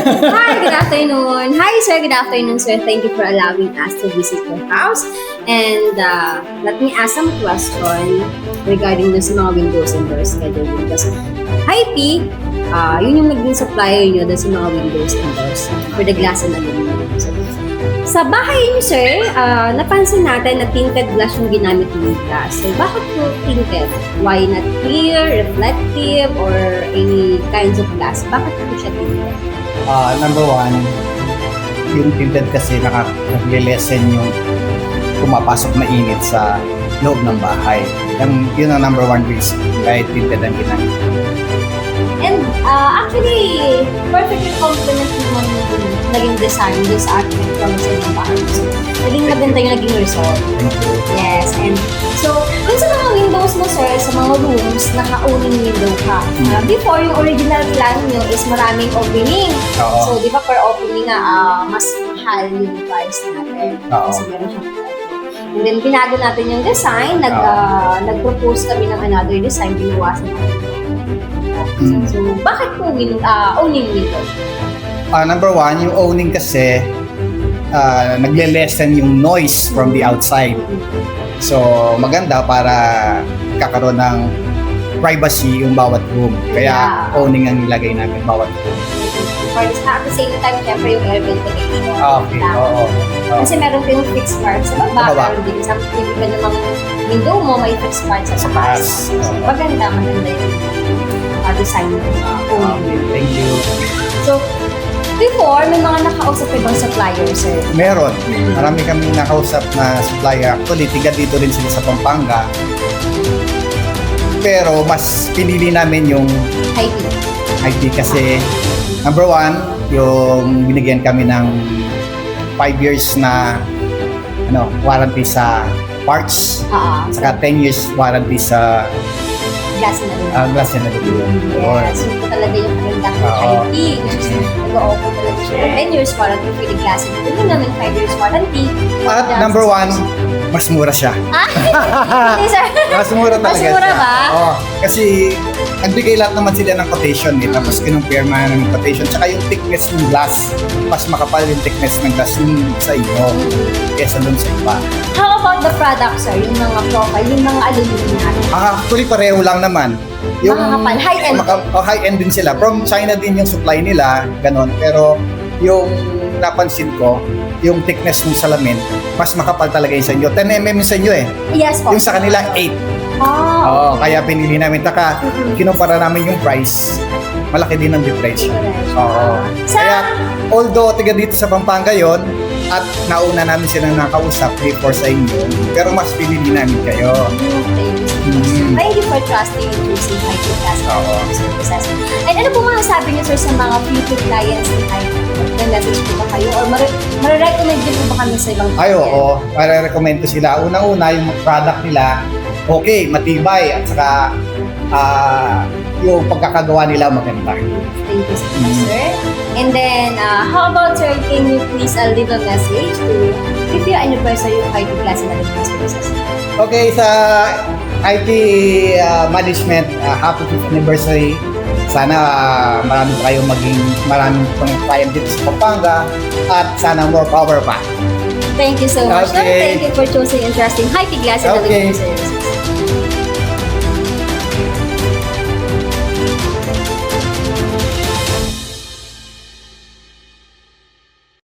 Hi, good afternoon. Hi, sir. Good afternoon, sir. Thank you for allowing us to visit your house. And let me ask some question regarding sa mga windows and doors schedule. Because Hi-P, yun yung naging supplier nyo sa mga windows and doors for the glass and aluminum. So, sa bahay niyo, sir, napansin natin na tinted glass yung ginamit ng glass. So, bakit po tinted? Why not clear, reflective, or any kinds of glass? Bakit po siya tinted? Number one, yung tinted kasi nagle-lessen yung pumapasok na init sa loob ng bahay. Yun ang number one reason kahit tinted ang ginamit. And actually, perfectly complement naman yung naging design doon sa architectural sa ibang bahay. So, naging maganda yung naging result. Yes, and so, dun sa mga windows mo, sir, sa mga rooms, naka-owning window ka. Before, yung original plan nyo is maraming opening. Oo. So, di ba per opening nga, mas mahal yung price natin. Oo. Kasi meron siyang and then, binago natin yung design, nag-propose kami ng another design, binawasan natin. So, bakit po owning window? Number one, yung owning kasi nagle-lessen yung noise from the outside. So, maganda para kakaroon ng privacy yung bawat room. Kaya owning ang nilagay namin bawat room. For this, at the same time, syempre yung air ventilation. Okay, oo. Kasi meron kayong fixed part sa baba, meron din sa iba namang window mo, may fixed part sa taas. So, maganda yung design ng owning. Thank you. So, before, may mga nakausap ibang supplier, sir? Meron. Marami kaming nakausap na supplier. Actually, tiga dito rin sila sa Pampanga. Pero mas pinili namin yung Hi-P kasi number one, yung binigyan kami ng 5 years na warranty sa parts. Saka 10 years warranty sa glass na aluminum. Yes, yun po talaga yung kagandahan ng Hi-P. Nag-o-offer talaga siya ng 10 years warranty for the glass and aluminum and 5 years warranty. At number one, mas mura siya. Hindi, sir. Mas mura talaga Mas mura siya. ba? Oo. Kasi nagbigay lahat naman sila ng quotation tapos kinumpirma ng quotation. Tsaka yung thickness ng glass, mas makapal yung thickness ng glass yung sa iyo kesa dun sa iba. How about the product, sir? Yung mga profile, yung mga aluminum natin? Actually pareho lang naman. Yung Makakapal, high-end. High-end din sila. From China din yung supply nila, ganon. Pero yung napansin ko, yung thickness ng salamin, mas makapal talaga yung sa inyo. 10 mm yung sa inyo eh. Yes po. Yung sa kanila, 8. Oh, Kaya pinili namin. Taka, kinumpara namin yung price. Malaki din ang difference. Oo. Kaya, although tiga dito sa Pampanga yon at nauna namin silang nakausap before sa inyo, pero mas pinili namin kayo. Thank you for trusting and choosing Hi-P Customer Services. And ano po mga sabi niyo, sir, sa mga future clients ni Hi-P? Nag-message po ba kayo? Or marirecommend din po ba kami sa ibang client? Oo. Marirecommend ko sila. Unang-una, yung product nila, okay, matibay, at saka yung pagkakagawa nila maganda. Thank you so much, sir. And then, how about, sir, can you please leave a message to if your anniversary of Hi-P Customer Services? Okay, sa IT management, happy 5th anniversary. Sana marami pa kayong maraming client dito sa Pampanga at sana more power pa. Thank you so much. Thank you for choosing and trusting Hi-P Customer Services.